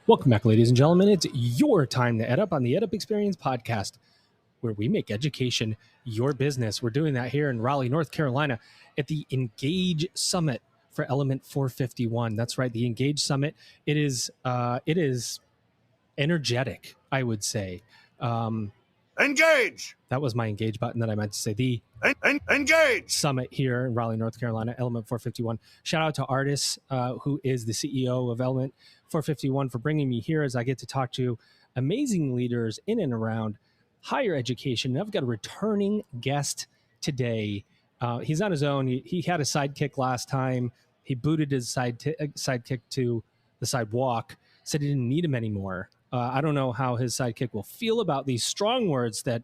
Welcome back, ladies and gentlemen. It's your time to EdUp on the EdUp Experience podcast, where we make education your business. We're doing that here in Raleigh, North Carolina at the Engage Summit for Element451. That's right, the Engage Summit. It is energetic, I would say. Engage! That was my Engage button that I meant to say. The Engage! Summit here in Raleigh, North Carolina, Element451. Shout out to Artis, who is the CEO of Element451, for bringing me here as I get to talk to amazing leaders in and around higher education. And I've got a returning guest today. He's on his own. He had a sidekick last time. He booted his sidekick to the sidewalk, said he didn't need him anymore. I don't know how his sidekick will feel about these strong words that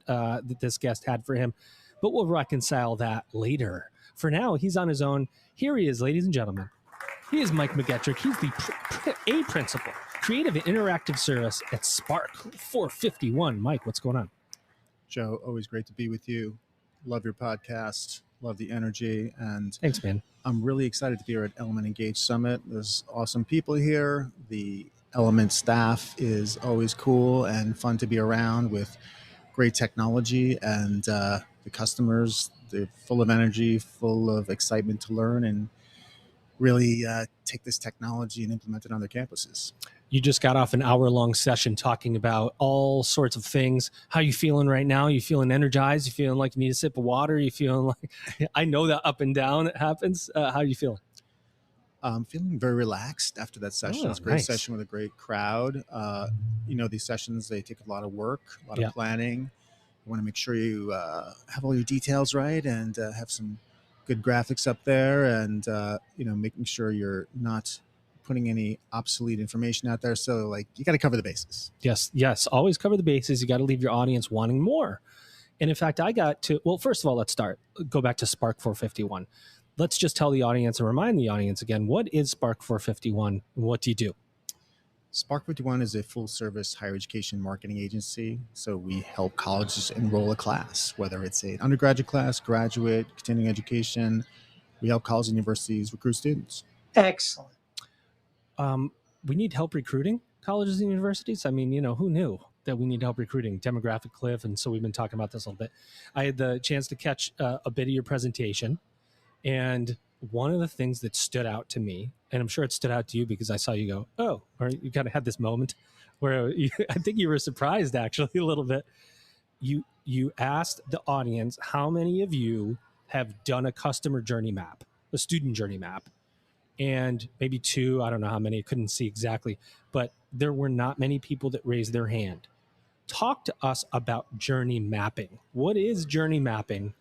this guest had for him, but we'll reconcile that later. For now, he's on his own. Here he is, ladies and gentlemen. He is Mike McGetrick. He's the principal, creative and interactive service at Spark 451. Mike, what's going on? Joe, always great to be with you. Love your podcast. Love the energy. And thanks, man. I'm really excited to be here at Element Engage Summit. There's awesome people here. The Element staff is always cool and fun to be around with great technology, and the customers, they're full of energy, full of excitement to learn and really take this technology and implement it on their campuses. You just got off an hour-long session talking about all sorts of things. How you feeling right now? You feeling energized? You feeling like you need a sip of water? You feeling like, I know that up and down it happens. How you feeling? I'm feeling very relaxed after that session. It was a great session with a great crowd. These sessions, they take a lot of work, a lot of planning. You want to make sure you have all your details right and have some good graphics up there, and making sure you're not putting any obsolete information out there. So you got to cover the bases. Yes. Always cover the bases. You got to leave your audience wanting more. And in fact, first of all, let's go back to Spark 451. Let's just tell the audience and remind the audience again, what is Spark 451 and what do you do? Spark 51 is a full-service higher education marketing agency. So we help colleges enroll a class, whether it's an undergraduate class, graduate, continuing education. We help colleges and universities recruit students. Excellent. We need help recruiting colleges and universities. I mean, who knew that we need help recruiting? Demographic cliff. And so we've been talking about this a little bit. I had the chance to catch a bit of your presentation. And one of the things that stood out to me, and I'm sure it stood out to you because I saw you go, oh, or you kind of had this moment where I think you were surprised actually a little bit. You asked the audience, how many of you have done a customer journey map, a student journey map? And maybe two, I don't know how many, I couldn't see exactly, but there were not many people that raised their hand. Talk to us about journey mapping. What is journey mapping?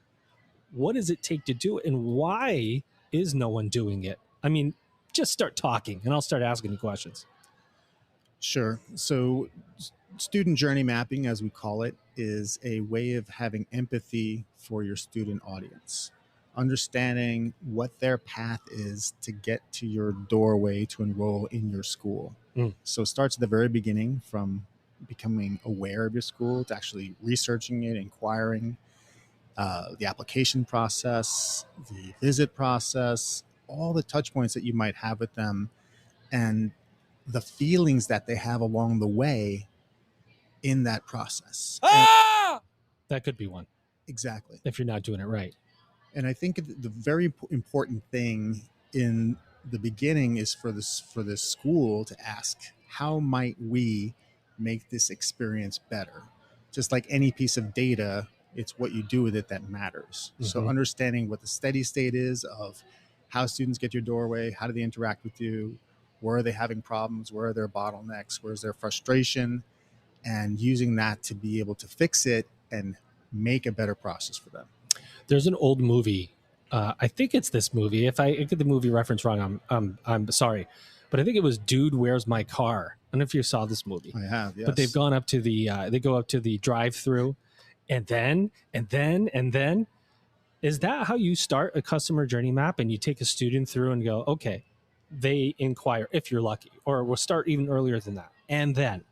What does it take to do it? And why is no one doing it? I mean, just start talking and I'll start asking you questions. Sure. So student journey mapping, as we call it, is a way of having empathy for your student audience, understanding what their path is to get to your doorway to enroll in your school. So it starts at the very beginning, from becoming aware of your school to actually researching it, inquiring, the application process, the visit process, all the touch points that you might have with them, and the feelings that they have along the way in that process. That could be one. Exactly. If you're not doing it right. And I think the very important thing in the beginning is for this school to ask, how might we make this experience better? Just like any piece of data, it's what you do with it that matters. Mm-hmm. So understanding what the steady state is of how students get to your doorway, how do they interact with you, where are they having problems, where are their bottlenecks, where's their frustration, and using that to be able to fix it and make a better process for them. There's an old movie. I think it's this movie. If I get the movie reference wrong, I'm sorry. But I think it was Dude, Where's My Car? I don't know if you saw this movie. I have, yes. But they've gone up to they go up to the drive-through, and then. Is that how you start a customer journey map? And you take a student through and go, okay, they inquire if you're lucky, or we'll start even earlier than that. And then.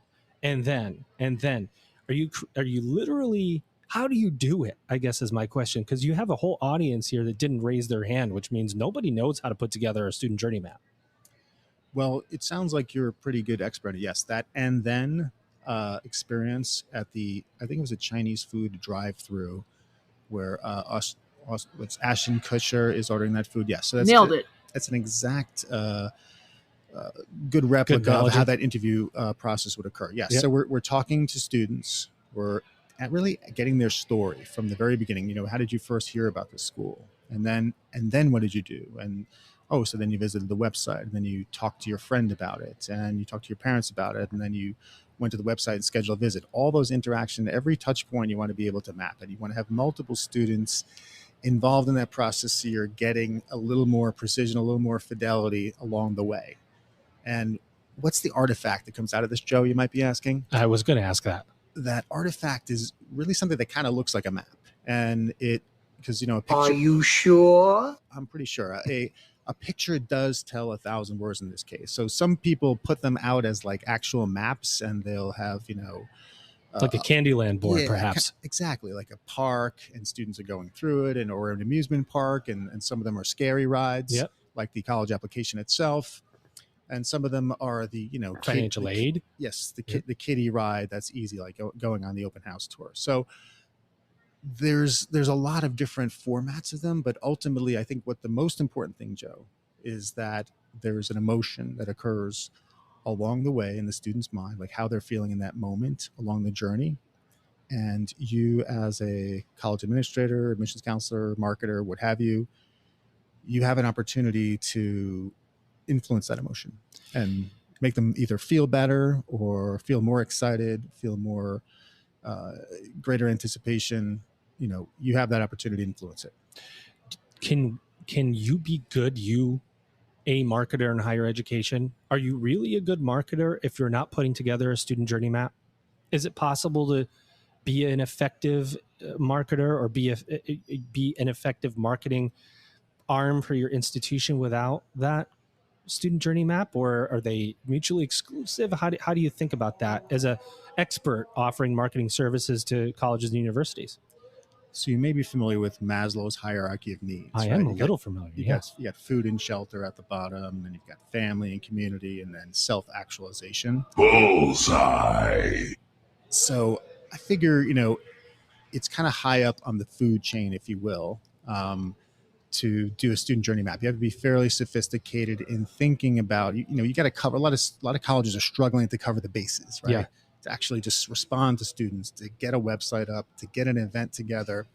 Are you literally, how do you do it? I guess is my question, because you have a whole audience here that didn't raise their hand, which means nobody knows how to put together a student journey map. Well, it sounds like you're a pretty good expert. Yes, that and then experience at I think it was a Chinese food drive-through where what's Ashton Kutcher is ordering that food. Yes, so Nailed it. That's an exact good replica of how that interview process would occur. Yes, so we're talking to students. We're really getting their story from the very beginning. How did you first hear about this school, and then what did you do? And so then you visited the website, and then you talked to your friend about it, and you talked to your parents about it, and then you went to the website and scheduled a visit. All those interactions, every touch point you want to be able to map, and you want to have multiple students involved in that process so you're getting a little more precision, a little more fidelity along the way. And what's the artifact that comes out of this, Joe, you might be asking? I was going to ask that. That artifact is really something that kind of looks like a map. And because, a picture... Are you sure? I'm pretty sure. A picture does tell 1,000 words in this case. So some people put them out as like actual maps, and they'll have, like a Candyland board, perhaps. Exactly, like a park, and students are going through it, or an amusement park, and some of them are scary rides, like the college application itself. And some of them are the, financial aid. Yes, the kiddie ride that's easy, like going on the open house tour. So there's a lot of different formats of them, but ultimately I think what the most important thing, Joe, is that there's an emotion that occurs along the way in the student's mind, like how they're feeling in that moment along the journey. And you, as a college administrator, admissions counselor, marketer, what have you, you have an opportunity to influence that emotion and make them either feel better or feel more excited, feel more greater anticipation. You have that opportunity to influence it. Can you be good, a marketer in higher education? Are you really a good marketer if you're not putting together a student journey map? Is it possible to be an effective marketer or be an effective marketing arm for your institution without that student journey map, or are they mutually exclusive? How do you think about that as a expert offering marketing services to colleges and universities? So you may be familiar with Maslow's hierarchy of needs. I am a little familiar. You got food and shelter at the bottom, and you've got family and community, and then self-actualization. Bullseye. So I figure, it's kind of high up on the food chain, if you will, to do a student journey map. You have to be fairly sophisticated in thinking about, you got to cover a lot of colleges are struggling to cover the bases, right? Yeah. To actually just respond to students, to get a website up, to get an event together.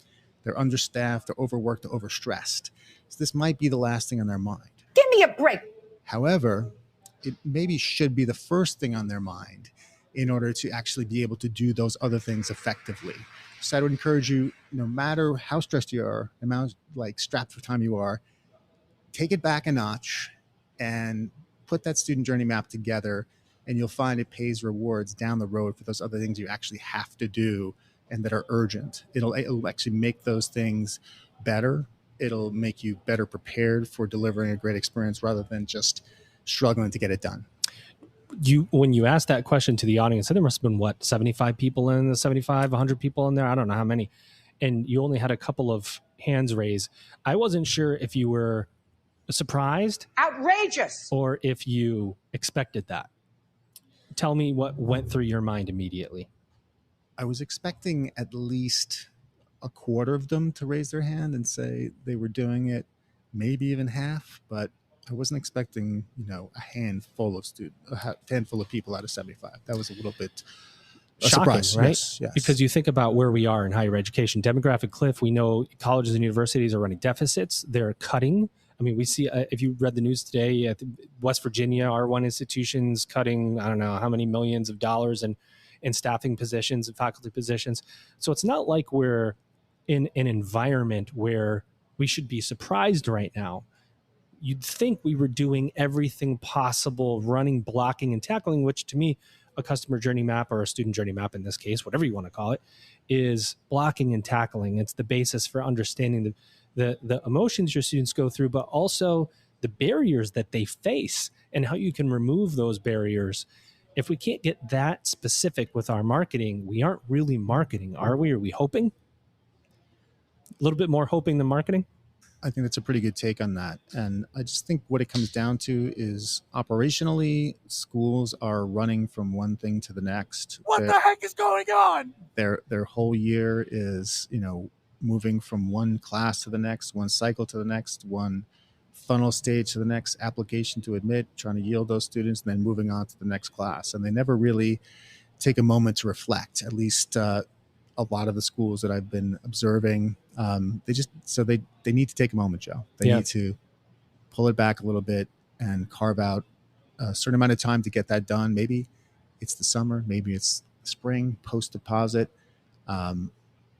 They're understaffed, they're overworked, they're overstressed. So this might be the last thing on their mind. Give me a break. However, it maybe should be the first thing on their mind in order to actually be able to do those other things effectively. So I would encourage you, no matter how stressed you are, no matter like strapped for time you are, take it back a notch and put that student journey map together, and you'll find it pays rewards down the road for those other things you actually have to do and that are urgent. It'll actually make those things better. It'll make you better prepared for delivering a great experience rather than just struggling to get it done. When you asked that question to the audience, there must have been 75 people in the 100 people in there. I don't know how many. And you only had a couple of hands raised. I wasn't sure if you were surprised, Outrageous, or if you expected that. Tell me what went through your mind immediately. I was expecting at least a quarter of them to raise their hand and say they were doing it, maybe even half, but I wasn't expecting, a handful of people out of 75. That was a little bit a shocking, surprise, right? Yes. Because you think about where we are in higher education, demographic cliff. We know colleges and universities are running deficits. They're cutting. I mean, we see, if you read the news today, at West Virginia, R1 institutions cutting, I don't know how many millions of dollars in staffing positions and faculty positions. So it's not like we're in an environment where we should be surprised right now. You'd think we were doing everything possible, running, blocking, and tackling, which to me, a customer journey map, or a student journey map in this case, whatever you want to call it, is blocking and tackling. It's the basis for understanding the emotions your students go through, but also the barriers that they face and how you can remove those barriers. If we can't get that specific with our marketing, we aren't really marketing, are we? Are we hoping? A little bit more hoping than marketing? I think that's a pretty good take on that. And I just think what it comes down to is operationally, schools are running from one thing to the next. What the heck is going on? Their whole year is, moving from one class to the next, one cycle to the next, one funnel stage to the next, application to admit, trying to yield those students, and then moving on to the next class. And they never really take a moment to reflect. At least a lot of the schools that I've been observing, they need to take a moment, Joe. They need to pull it back a little bit and carve out a certain amount of time to get that done. Maybe it's the summer, maybe it's spring, post deposit.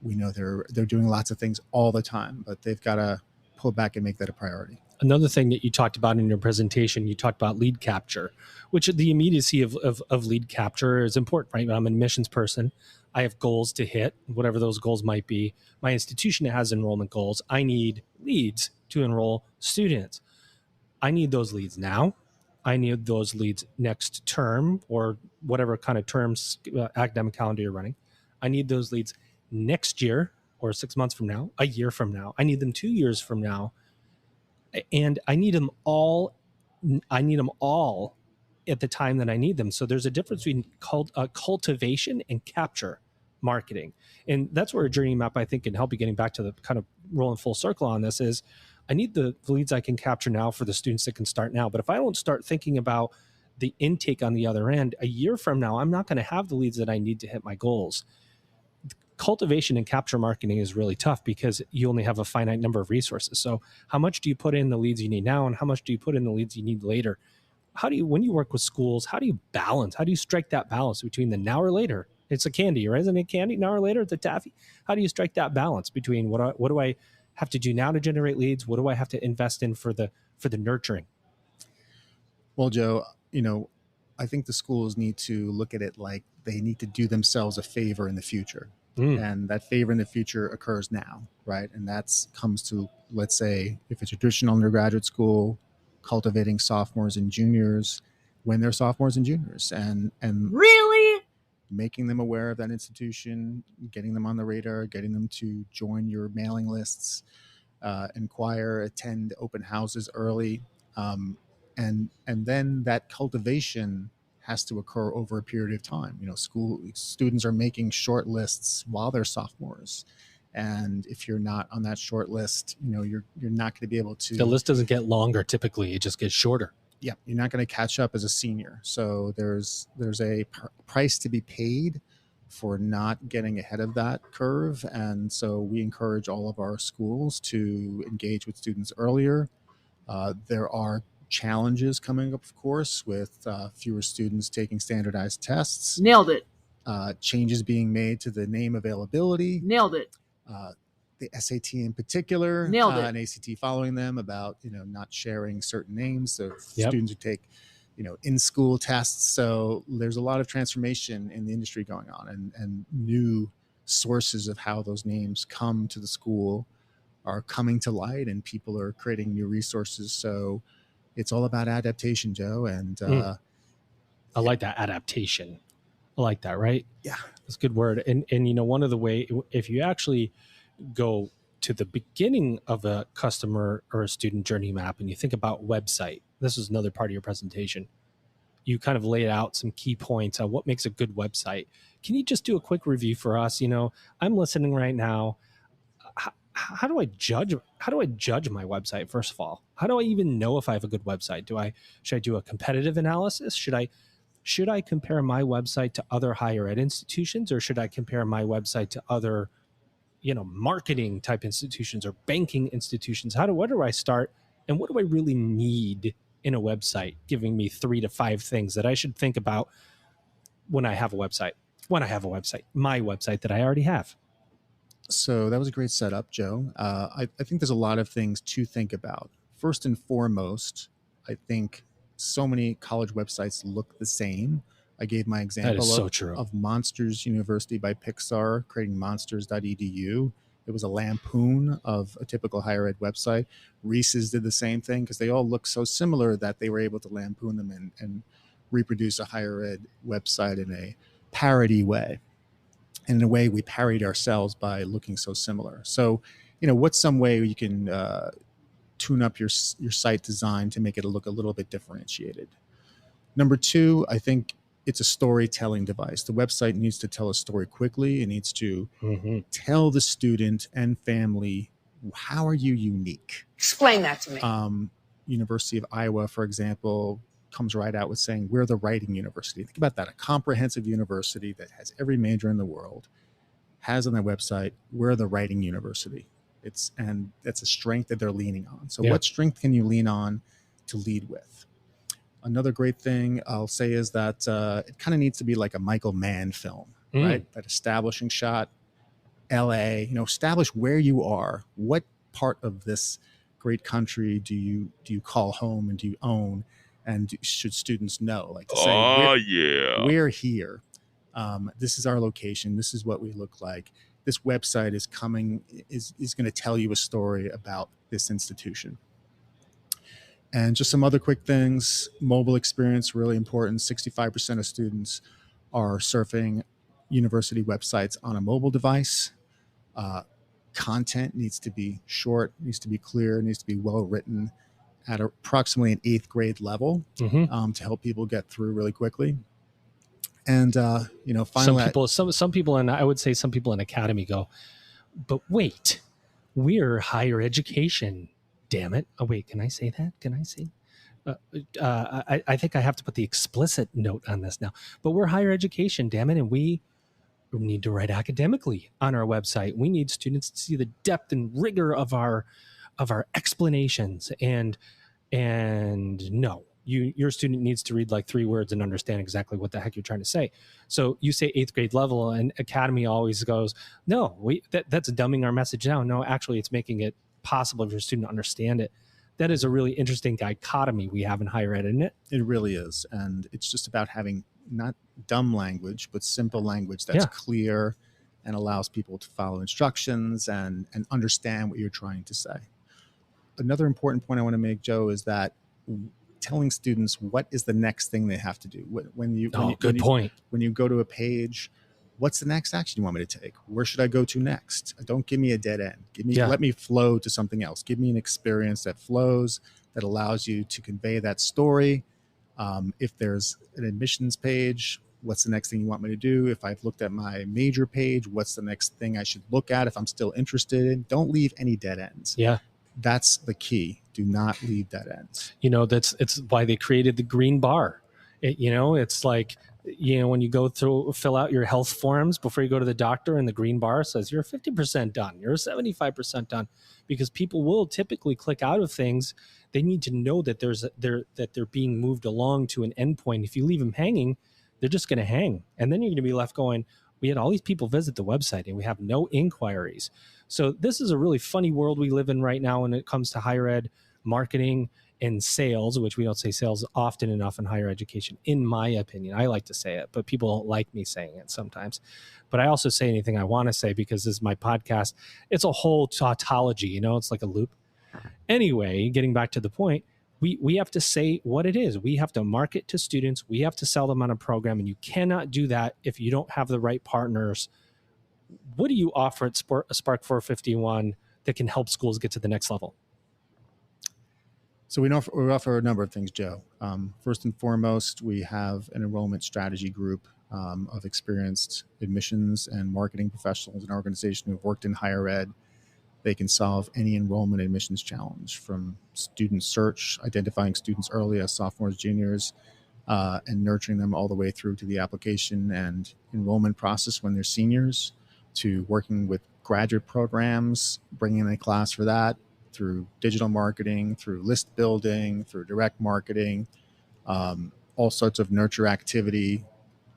We know they're doing lots of things all the time, but they've got to pull back and make that a priority. Another thing that you talked about in your presentation, you talked about lead capture, which the immediacy of lead capture is important, right? I'm an admissions person. I have goals to hit, whatever those goals might be. My institution has enrollment goals. I need leads to enroll students. I need those leads now. I need those leads next term or whatever kind of terms, academic calendar you're running. I need those leads next year or 6 months from now, a year from now. I need them 2 years from now. And I need them all. I need them all at the time that I need them. So there's a difference between cultivation and capture marketing. And that's where a journey map, I think, can help you. Getting back to the kind of rolling full circle on this is I need the leads I can capture now for the students that can start now. But if I don't start thinking about the intake on the other end, a year from now, I'm not going to have the leads that I need to hit my goals. Cultivation and capture marketing is really tough because you only have a finite number of resources. So how much do you put in the leads you need now, and how much do you put in the leads you need later? When you work with schools, how do you balance? How do you strike that balance between the now or later? It's a candy, right? Isn't it candy? Now or later, it's a taffy. How do you strike that balance between what do I have to do now to generate leads? What do I have to invest in for the nurturing? Well, Joe, I think the schools need to look at it like they need to do themselves a favor in the future. And that favor in the future occurs now, right? And that comes to, let's say, if it's a traditional undergraduate school, cultivating sophomores and juniors when they're sophomores and juniors, and Really? making them aware of that institution, getting them on the radar, getting them to join your mailing lists, inquire, attend open houses early, and then that cultivation has to occur over a period of time. School students are making short lists while they're sophomores, and if you're not on that short list, you're not going to be able to. The list doesn't get longer typically; it just gets shorter. Yeah, you're not going to catch up as a senior. So there's a price to be paid for not getting ahead of that curve, and so we encourage all of our schools to engage with students earlier. There are challenges coming up, of course, with fewer students taking standardized tests. Nailed it. Changes being made to the name availability. Nailed it. The SAT in particular. Nailed it. And ACT following them about, not sharing certain names of Yep. students who take, in-school tests. So there's a lot of transformation in the industry going on, and new sources of how those names come to the school are coming to light, and people are creating new resources. So it's all about adaptation, Joe. And I like that, adaptation. I like that, right? Yeah, that's a good word. And one of the way, if you actually go to the beginning of a customer or a student journey map and you think about website, this is another part of your presentation. You kind of laid out some key points on what makes a good website. Can you just do a quick review for us? I'm listening right now. How do I judge my website? First of all, how do I even know if I have a good website? Should I do a competitive analysis? Should I compare my website to other higher ed institutions, or should I compare my website to other, marketing type institutions or banking institutions? Where do I start, and what do I really need in a website, giving me 3 to 5 things that I should think about when I have a website? My website that I already have. So that was a great setup, Joe. I think there's a lot of things to think about. First and foremost, I think so many college websites look the same. I gave my example of Monsters University by Pixar, creating monsters.edu. It was a lampoon of a typical higher ed website. Reese's did the same thing because they all look so similar that they were able to lampoon them and reproduce a higher ed website in a parody way. And in a way, we parried ourselves by looking so similar. So, what's some way you can tune up your site design to make it look a little bit differentiated. Number two, I think it's a storytelling device. The website needs to tell a story quickly. It needs to tell the student and family, how are you unique? Explain that to me. University of Iowa, for example, comes right out with saying, we're the writing university. Think about that, a comprehensive university that has every major in the world, has on their website, we're the writing university. And that's a strength that they're leaning on. So what strength can you lean on to lead with? Another great thing I'll say is that it kind of needs to be like a Michael Mann film, right? That establishing shot, LA, establish where you are. What part of this great country do you call home and do you own? And should students know, like to say, we're here. This is our location. This is what we look like. This website is going to tell you a story about this institution. And just some other quick things. Mobile experience, really important. 65% of students are surfing university websites on a mobile device. Content needs to be short, needs to be clear, needs to be well written at approximately an 8th grade level to help people get through really quickly. And finally, some people, and I would say some people in academy go, but wait, we're higher education. Damn it! Oh wait, can I say that? Can I say? I think I have to put the explicit note on this now. But we're higher education, damn it, and we need to write academically on our website. We need students to see the depth and rigor of our explanations. And no, your student needs to read like 3 words and understand exactly what the heck you're trying to say. So you say 8th grade level, and academy always goes, no, that's dumbing our message down. No, actually, it's making it possible for your student to understand it. That is a really interesting dichotomy we have in higher ed, isn't it? It really is. And it's just about having not dumb language, but simple language that's clear and allows people to follow instructions and understand what you're trying to say. Another important point I want to make, Joe, is that telling students what is the next thing they have to do. When you go to a page, what's the next action you want me to take? Where should I go to next? Don't give me a dead end. Let me flow to something else. Give me an experience that flows, that allows you to convey that story. If there's an admissions page, what's the next thing you want me to do? If I've looked at my major page, what's the next thing I should look at if I'm still interested in? Don't leave any dead ends. Yeah. That's the key. Do not leave dead ends. It's why they created the green bar. It's like, when you go through, fill out your health forms before you go to the doctor, and the green bar says you're 50% done, you're 75% done, because people will typically click out of things. They need to know that they're being moved along to an endpoint. If you leave them hanging, they're just going to hang. And then you're going to be left going, we had all these people visit the website and we have no inquiries. So this is a really funny world we live in right now when it comes to higher ed marketing and sales, which we don't say sales often enough in higher education, in my opinion. I like to say it, but people don't like me saying it sometimes. But I also say anything I want to say because this is my podcast. It's a whole tautology, it's like a loop. Anyway, getting back to the point, we have to say what it is. We have to market to students. We have to sell them on a program, and you cannot do that if you don't have the right partners. What do you offer at Spark 451 that can help schools get to the next level? So we offer a number of things, Joe. First and foremost, we have an enrollment strategy group of experienced admissions and marketing professionals, an organization who have worked in higher ed. They can solve any enrollment admissions challenge, from student search, identifying students early as sophomores, juniors, and nurturing them all the way through to the application and enrollment process when they're seniors, to working with graduate programs, bringing in a class for that, through digital marketing, through list building, through direct marketing, all sorts of nurture activity,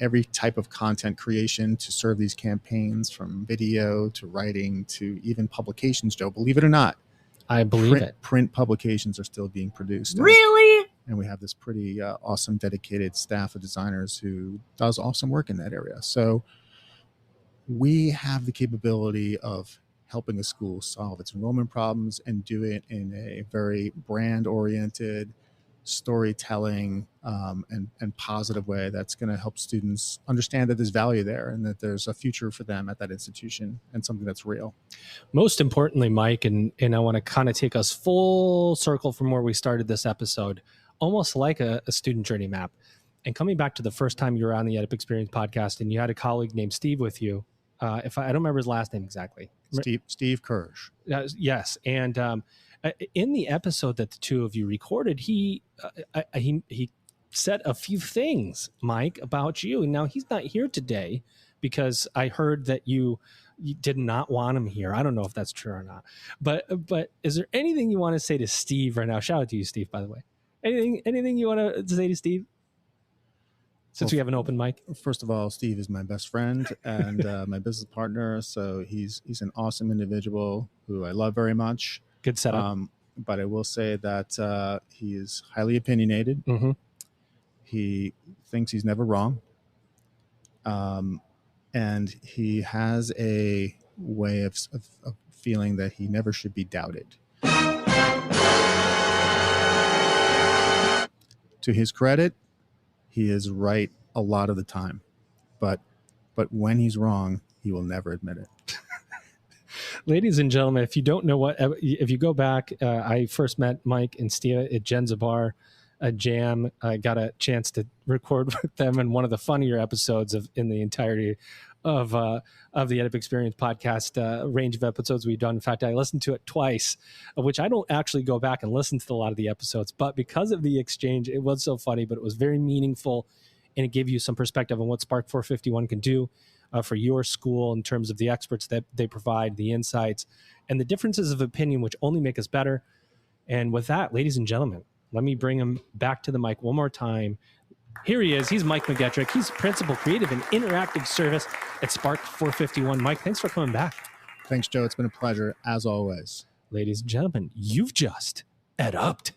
every type of content creation to serve these campaigns, from video to writing to even publications, Joe. Believe it or not, I believe it. Print publications are still being produced. Really? And we have this pretty awesome, dedicated staff of designers who does awesome work in that area. So we have the capability of helping a school solve its enrollment problems and do it in a very brand-oriented, storytelling and positive way that's going to help students understand that there's value there and that there's a future for them at that institution and something that's real. Most importantly, Mike, and I want to kind of take us full circle from where we started this episode, almost like a student journey map. And coming back to the first time you were on the EdUp Experience podcast and you had a colleague named Steve with you, if I don't remember his last name exactly. Steve Kirsch. Yes. And in the episode that the two of you recorded, he said a few things, Mike, about you. And now he's not here today because I heard that you did not want him here. I don't know if that's true or not. But is there anything you want to say to Steve right now? Shout out to you, Steve, by the way. Anything you want to say to Steve? Since we have an open mic. First of all, Steve is my best friend and my business partner. So he's an awesome individual who I love very much. Good setup. But I will say that he is highly opinionated. Mm-hmm. He thinks he's never wrong. And he has a way of feeling that he never should be doubted. To his credit, he is right a lot of the time. But when he's wrong, he will never admit it. Ladies and gentlemen, if you don't know if you go back, I first met Mike and Steve at Jen's Bar, a jam. I got a chance to record with them in one of the funnier episodes in the entirety of the EdUp Experience podcast range of episodes we've done. In fact, I listened to it twice, which I don't actually go back and listen to a lot of the episodes, but because of the exchange, it was so funny, but it was very meaningful, and it gave you some perspective on what Spark 451 can do for your school in terms of the experts that they provide, the insights, and the differences of opinion, which only make us better. And with that, ladies and gentlemen, let me bring him back to the mic one more time. Here he is. He's Mike McGetrick. He's Principal Creative and Interactive Service at Spark 451. Mike, thanks for coming back. Thanks, Joe. It's been a pleasure, as always. Ladies and gentlemen, you've just EdUp'd.